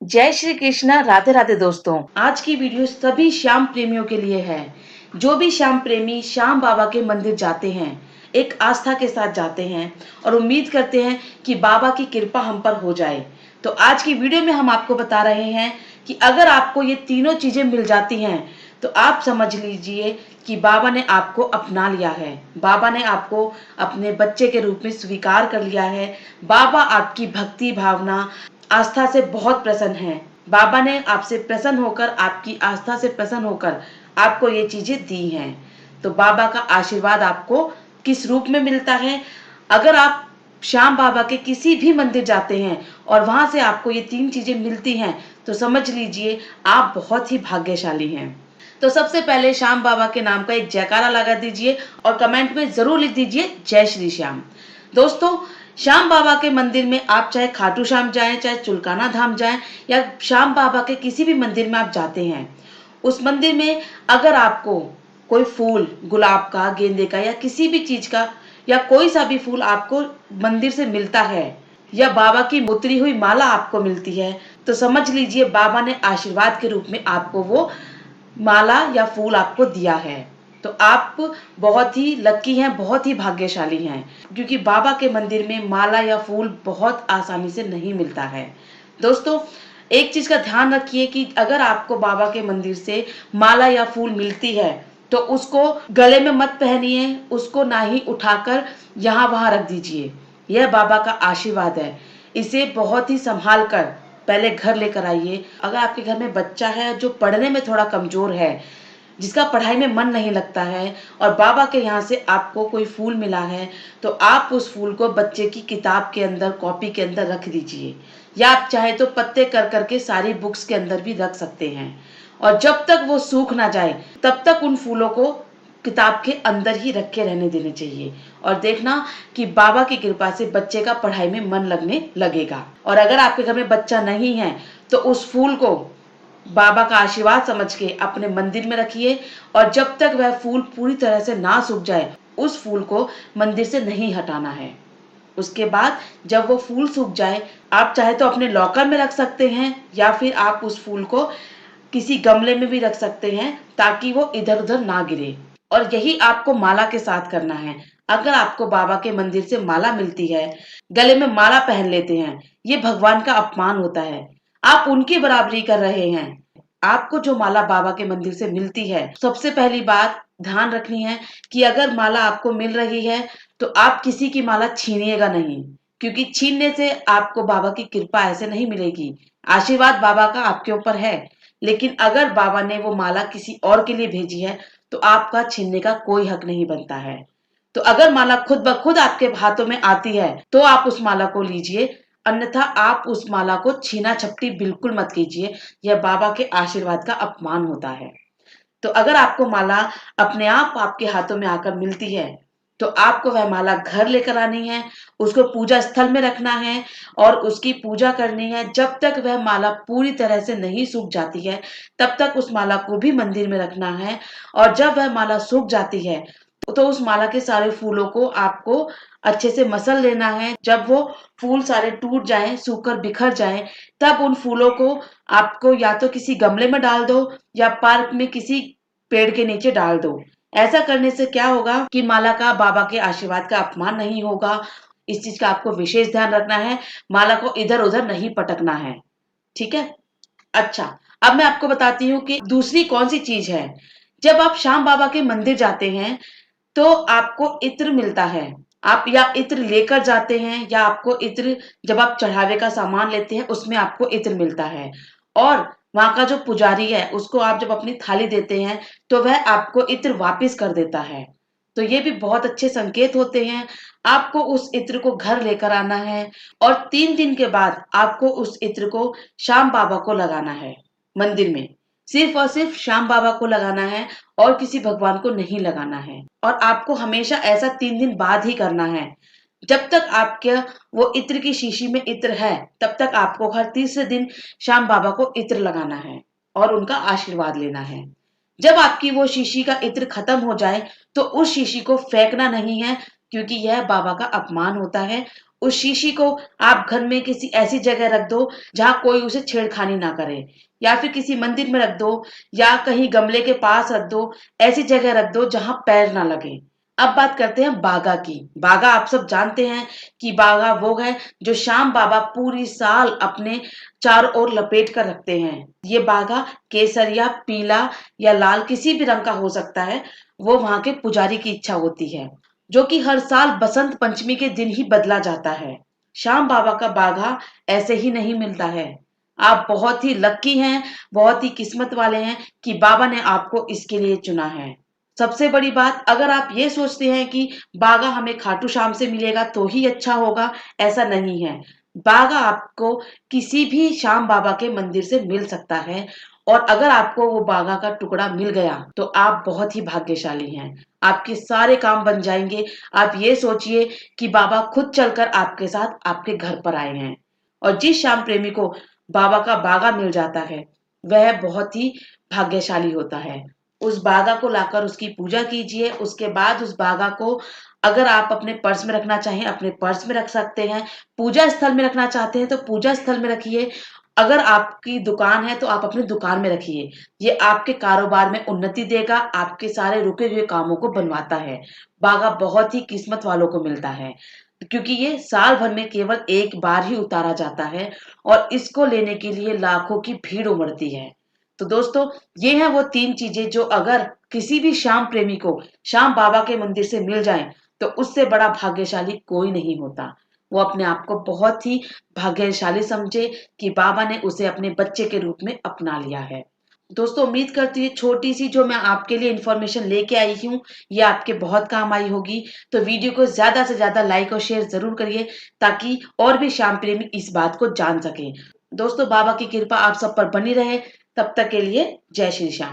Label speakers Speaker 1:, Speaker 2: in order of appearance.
Speaker 1: जय श्री कृष्णा। राधे राधे दोस्तों। आज की वीडियो सभी श्याम प्रेमियों के लिए है। जो भी श्याम प्रेमी श्याम बाबा के मंदिर जाते हैं, एक आस्था के साथ जाते हैं और उम्मीद करते हैं कि बाबा की कृपा हम पर हो जाए। तो आज की वीडियो में हम आपको बता रहे हैं कि अगर आपको ये तीनों चीजें मिल जाती हैं तो आप समझ लीजिए कि बाबा ने आपको अपना लिया है। बाबा ने आपको अपने बच्चे के रूप में स्वीकार कर लिया है। बाबा आपकी भक्ति भावना आस्था से बहुत प्रसन्न है। बाबा ने आपसे प्रसन्न होकर, आपकी आस्था से प्रसन्न होकर आपको ये चीजें दी हैं। तो बाबा का आशीर्वाद आपको किस रूप में मिलता है? अगर आप श्याम बाबा के किसी भी मंदिर जाते हैं और वहां से आपको ये तीन चीजें मिलती हैं तो समझ लीजिए आप बहुत ही भाग्यशाली हैं। तो सबसे पहले श्याम बाबा के नाम का एक जयकारा लगा दीजिए और कमेंट में जरूर लिख दीजिए जय श्री श्याम। दोस्तों, श्याम बाबा के मंदिर में आप चाहे खाटू श्याम जाएं, चाहे चुलकाना धाम जाएं या श्याम बाबा के किसी भी मंदिर में आप जाते हैं, उस मंदिर में अगर आपको कोई फूल, गुलाब का, गेंदे का या किसी भी चीज का या कोई सा भी फूल आपको मंदिर से मिलता है या बाबा की उतरी हुई माला आपको मिलती है तो समझ लीजिए बाबा ने आशीर्वाद के रूप में आपको वो माला या फूल आपको दिया है। तो आप बहुत ही लकी हैं, बहुत ही भाग्यशाली हैं, क्योंकि बाबा के मंदिर में माला या फूल बहुत आसानी से नहीं मिलता है। दोस्तों, एक चीज का ध्यान रखिए कि अगर आपको बाबा के मंदिर से माला या फूल मिलती है तो उसको गले में मत पहनिए, उसको ना ही उठाकर यहाँ वहां रख दीजिए। यह बाबा का आशीर्वाद है। इसे बहुत ही संभाल कर पहले घर लेकर आइए। अगर आपके घर में बच्चा है जो पढ़ने में थोड़ा कमजोर है, जिसका पढ़ाई में मन नहीं लगता है और बाबा के यहाँ से आपको कोई फूल मिला है तो आप उस फूल को बच्चे की किताब के अंदर, कॉपी के अंदर रख दीजिए या आप चाहे तो पत्ते कर करके सारी बुक्स के अंदर भी रख सकते हैं। और जब तक वो सूख ना जाए तब तक उन फूलों को किताब के अंदर ही रखे रहने देने चाहिए और देखना कि बाबा की कृपा से बच्चे का पढ़ाई में मन लगने लगेगा। और अगर आपके घर में बच्चा नहीं है तो उस फूल को बाबा का आशीर्वाद समझ के अपने मंदिर में रखिए और जब तक वह फूल पूरी तरह से ना सूख जाए उस फूल को मंदिर से नहीं हटाना है। उसके बाद जब वो फूल सूख जाए आप चाहे तो अपने लॉकर में रख सकते हैं या फिर आप उस फूल को किसी गमले में भी रख सकते हैं ताकि वो इधर उधर ना गिरे। और यही आपको माला के साथ करना है। अगर आपको बाबा के मंदिर से माला मिलती है, गले में माला पहन लेते हैं, ये भगवान का अपमान होता है। आप उनकी बराबरी कर रहे हैं। आपको जो माला बाबा के मंदिर से मिलती है, सबसे पहली बात ध्यान रखनी है कि अगर माला आपको मिल रही है तो आप किसी की माला छीनिएगा नहीं, क्योंकि छीनने से आपको बाबा की कृपा ऐसे नहीं मिलेगी। आशीर्वाद बाबा का आपके ऊपर है, लेकिन अगर बाबा ने वो माला किसी और के लिए भेजी है तो आपका छीनने का कोई हक नहीं बनता है। तो अगर माला खुद ब खुद आपके हाथों में आती है तो आप उस माला को लीजिए, अन्यथा आप उस माला को छीना झपटी बिल्कुल मत कीजिए। यह बाबा के आशीर्वाद का अपमान होता है। तो अगर आपको माला अपने आप आपके हाथों में आकर मिलती है तो आपको वह माला घर लेकर आनी है, उसको पूजा स्थल में रखना है और उसकी पूजा करनी है। जब तक वह माला पूरी तरह से नहीं सूख जाती है तब तक उस माला को भी मंदिर में रखना है। और जब वह माला सूख जाती है तो उस माला के सारे फूलों को आपको अच्छे से मसल लेना है। जब वो फूल सारे टूट जाएं, सूखकर बिखर जाएं, तब उन फूलों को आपको या तो किसी गमले में डाल दो या पार्क में किसी पेड़ के नीचे डाल दो। ऐसा करने से क्या होगा कि माला का बाबा के आशीर्वाद का अपमान नहीं होगा। इस चीज का आपको विशेष ध्यान रखना है। माला को इधर उधर नहीं पटकना है। ठीक है। अच्छा, अब मैं आपको बताती हूँ कि दूसरी कौन सी चीज है। जब आप श्याम बाबा के मंदिर जाते हैं तो आपको इत्र मिलता है। आप या इत्र लेकर जाते हैं या आपको इत्र जब आप चढ़ावे का सामान लेते हैं उसमें आपको इत्र मिलता है। और वहां का जो पुजारी है उसको आप जब अपनी थाली देते हैं तो वह आपको इत्र वापस कर देता है। तो ये भी बहुत अच्छे संकेत होते हैं। आपको उस इत्र को घर लेकर आना है और 3 दिन के बाद आपको उस इत्र को श्याम बाबा को लगाना है मंदिर में। सिर्फ और सिर्फ श्याम बाबा को लगाना है और किसी भगवान को नहीं लगाना है। और आपको हमेशा ऐसा 3 दिन बाद ही करना है। जब तक आपके वो इत्र की शीशी में इत्र है तब तक आपको हर तीसरे दिन श्याम बाबा को इत्र लगाना है और उनका आशीर्वाद लेना है। जब आपकी वो शीशी का इत्र खत्म हो जाए तो उस शीशी को फेंकना नहीं है, क्योंकि यह बाबा का अपमान होता है। उस शीशी को आप घर में किसी ऐसी जगह रख दो जहाँ कोई उसे छेड़खानी ना करे, या फिर किसी मंदिर में रख दो, या कहीं गमले के पास रख दो। ऐसी जगह रख दो जहाँ पैर ना लगे। अब बात करते हैं बागा की। बागा आप सब जानते हैं कि बागा वो है जो श्याम बाबा पूरी साल अपने चारों ओर लपेट कर रखते हैं। ये बागा केसरिया, पीला या लाल किसी भी रंग का हो सकता है। वो वहां के पुजारी की इच्छा होती है, जो कि हर साल बसंत पंचमी के दिन ही बदला जाता है। श्याम बाबा का बागा ऐसे ही नहीं मिलता है। आप बहुत ही लकी हैं, बहुत ही किस्मत वाले हैं कि बाबा ने आपको इसके लिए चुना है। सबसे बड़ी बात, अगर आप ये सोचते हैं कि बागा हमें खाटू श्याम से मिलेगा तो ही अच्छा होगा, ऐसा नहीं है। बागा आपको किसी भी श्याम बाबा के मंदिर से मिल सकता है, और अगर आपको वो बागा का टुकड़ा मिल गया तो आप बहुत ही भाग्यशाली हैं। आपके सारे काम बन जाएंगे। आप ये सोचिए कि बाबा खुद चलकर आपके साथ आपके घर पर आए हैं। और जिस श्याम प्रेमी को बाबा का बागा मिल जाता है, वह बहुत ही भाग्यशाली होता है। उस बागा को लाकर उसकी पूजा कीजिए। उसके बाद उस बागा को अगर आप अपने पर्स में रखना चाहें, अपने पर्स में रख सकते हैं। पूजा स्थल में रखना चाहते हैं तो पूजा स्थल में रखिए। अगर आपकी दुकान है तो आप अपनी दुकान में रखिए। ये आपके कारोबार में उन्नति देगा, आपके सारे रुके हुए कामों को बनवाता है। बागा बहुत ही किस्मत वालों को मिलता है, क्योंकि ये साल भर में केवल एक बार ही उतारा जाता है, और इसको लेने के लिए लाखों की भीड़ उमड़ती है। तो दोस्तों, ये हैं वो 3 चीजें जो अगर किसी भी श्याम प्रेमी को श्याम बाबा के मंदिर से मिल जाएं तो उससे बड़ा भाग्यशाली कोई नहीं होता। वो अपने आप को बहुत ही भाग्यशाली समझे कि बाबा ने उसे अपने बच्चे के रूप में अपना लिया है। दोस्तों, उम्मीद करती हूँ छोटी सी जो मैं आपके लिए इन्फॉर्मेशन लेके आई हूँ, ये आपके बहुत काम आई होगी। तो वीडियो को ज्यादा से ज्यादा लाइक और शेयर जरूर करिए, ताकि और भी श्याम प्रेमी इस बात को जान सके। दोस्तों, बाबा की कृपा आप सब पर बनी रहे। तब तक के लिए जय श्री श्याम।